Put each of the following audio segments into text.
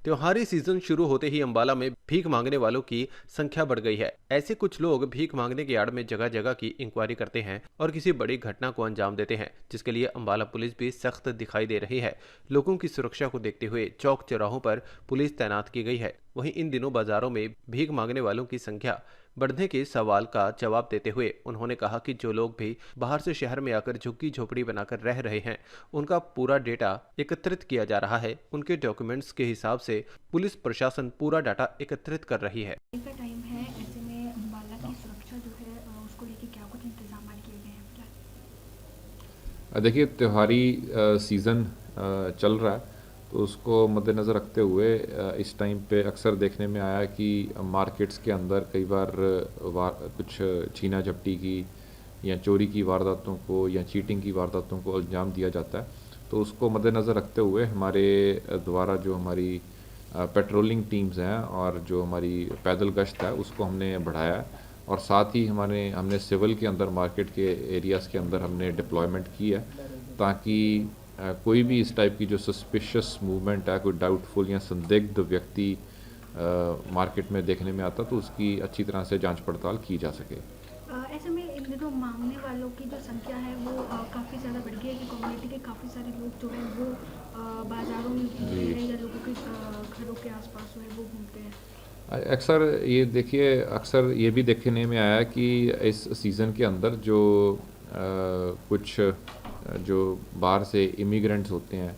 त्योहारी सीजन शुरू होते ही अंबाला में भीख मांगने वालों की संख्या बढ़ गई है। ऐसे कुछ लोग भीख मांगने की आड़ में जगह जगह की इंक्वायरी करते हैं और किसी बड़ी घटना को अंजाम देते हैं, जिसके लिए अंबाला पुलिस भी सख्त दिखाई दे रही है। लोगों की सुरक्षा को देखते हुए चौक चौराहों पर पुलिस तैनात की गई है। वहीं इन दिनों बाजारों में भीख मांगने वालों की संख्या बढ़ने के सवाल का जवाब देते हुए उन्होंने कहा कि जो लोग भी बाहर से शहर में आकर झुग्गी झोपड़ी बनाकर रह रहे हैं, उनका पूरा डेटा एकत्रित किया जा रहा है। उनके डॉक्यूमेंट्स के हिसाब से पुलिस प्रशासन पूरा डाटा एकत्रित कर रही है। का टाइम है, ऐसे में अम्बाला की सुरक्षा जो है उसको लेके क्या कुछ इंतजाम किए गए हैं फिलहाल? देखिए, त्योहारी सीज़न चल रहा है, तो उसको मद्देनज़र रखते हुए इस टाइम पे अक्सर देखने में आया कि मार्केट्स के अंदर कई बार कुछ छीना झपटी की या चोरी की वारदातों को या चीटिंग की वारदातों को अंजाम दिया जाता है। तो उसको मद्देनज़र रखते हुए हमारे द्वारा जो हमारी पेट्रोलिंग टीम्स हैं और जो हमारी पैदल गश्त है उसको हमने बढ़ाया है, और साथ ही हमने सिविल के अंदर मार्केट के एरियाज़ के अंदर हमने डिप्लॉयमेंट की है, ताकि कोई भी इस टाइप की जो सस्पिशियस मूवमेंट है, कोई डाउटफुल या संदिग्ध व्यक्ति मार्केट में देखने में आता तो उसकी अच्छी तरह से जांच पड़ताल की जा सके। ऐसे में इन दिनों मांगने वालों की जो संख्या है वो काफ़ी ज़्यादा बढ़ गई है कि कम्युनिटी के काफ़ी सारे लोग जो हैं वो बाज़ारों में घूमते हैं या लोगों के घरों के आसपास जो है वो घूमते हैं। अक्सर ये भी देखने में आया कि इस सीज़न के अंदर जो कुछ जो बाहर से इमिग्रेंट्स होते हैं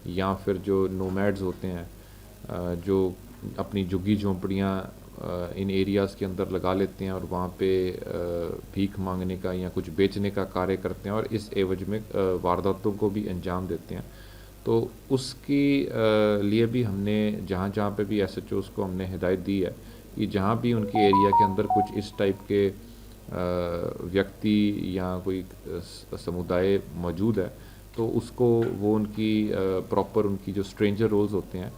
या फिर जो नोमैड्स होते हैं, जो अपनी झुग्गी झोंपड़ियाँ इन एरियाज़ के अंदर लगा लेते हैं और वहाँ पे भीख मांगने का या कुछ बेचने का कार्य करते हैं और इस एवज में वारदातों को भी अंजाम देते हैं। तो उसकी लिए भी हमने जहाँ जहाँ पे भी एसएचओज़ को हमने हिदायत दी है कि जहाँ भी उनके एरिया के अंदर कुछ इस टाइप के व्यक्ति या कोई समुदाय मौजूद है, तो उसको वो उनकी प्रॉपर उनकी जो स्ट्रेंजर रोल्स होते हैं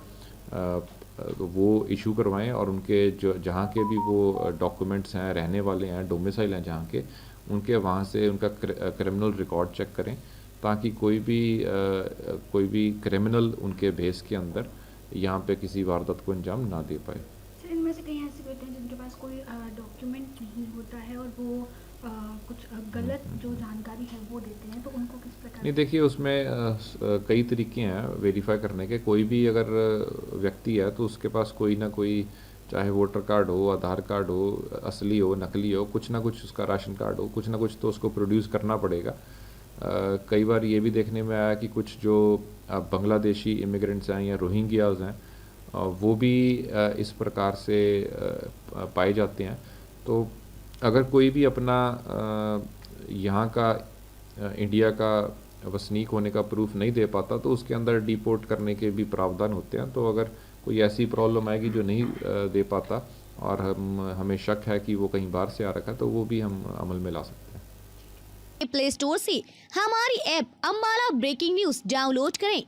तो वो इशू करवाएं, और उनके जो जहाँ के भी वो डॉक्यूमेंट्स हैं, रहने वाले हैं, डोमिसाइल हैं जहाँ के, उनके वहाँ से उनका क्रिमिनल रिकॉर्ड चेक करें, ताकि कोई भी क्रिमिनल उनके भेस के अंदर यहाँ पे किसी वारदात को अंजाम ना दे पाए। सर, इनमें से कई ऐसे व्यक्ति हैं जिनके पास कोई डॉक्यूमेंट नहीं होता है और वो कुछ गलत जो जानकारी है वो देते हैं, तो उनको किस प्रकार? नहीं, देखिए, उसमें कई तरीके हैं वेरीफाई करने के। कोई भी अगर व्यक्ति है तो उसके पास कोई ना कोई, चाहे वोटर कार्ड हो, आधार कार्ड हो, असली हो, नकली हो, कुछ ना कुछ उसका राशन कार्ड हो, कुछ ना कुछ तो उसको प्रोड्यूस करना पड़ेगा। कई बार ये भी देखने में आया कि कुछ जो बांग्लादेशी इमिग्रेंट्स हैं या रोहिंग्याज हैं, वो भी इस प्रकार से पाए जाते हैं। तो अगर कोई भी अपना यहाँ का इंडिया का वसनीक होने का प्रूफ नहीं दे पाता तो उसके अंदर डिपोर्ट करने के भी प्रावधान होते हैं। तो अगर कोई ऐसी प्रॉब्लम आएगी जो नहीं दे पाता और हमें शक है कि वो कहीं बाहर से आ रखा है, तो वो भी हम अमल में ला सकते हैं। प्ले स्टोर से हमारी app Ambala breaking news download करें